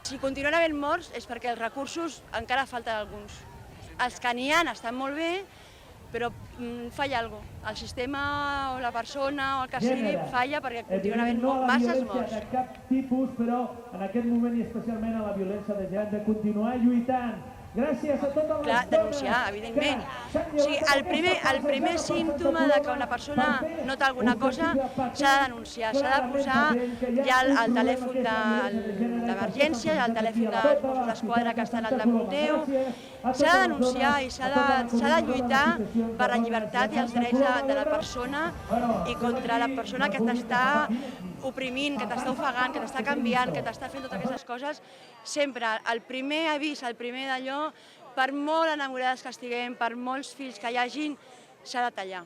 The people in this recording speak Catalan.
Si continuen havent morts és perquè els recursos encara falten alguns. Els que n'hi ha estan molt bé, però falla alguna cosa. El sistema o la persona o el que sigui falla perquè continuen havent masses morts. De cap tipus, però en aquest moment i especialment a la violència de gènere, de continuar lluitant. Gràcies a totes les Clar, denunciar, evidentment. O sigui, el primer símptoma de que una persona nota alguna cosa s'ha de denunciar, s'ha de posar ja el telèfon d'emergència, el telèfon dels Mossos d'Esquadra que estan al damunt teu. S'ha de denunciar i s'ha de lluitar per la llibertat i els drets de la persona i contra la persona que t'està oprimint, que t'està ofegant, que t'està canviant, que t'està fent totes aquestes coses. Sempre el primer avís, el primer d'allò, per molt enamorades que estiguem, per molts fills que hi hagin, s'ha de tallar.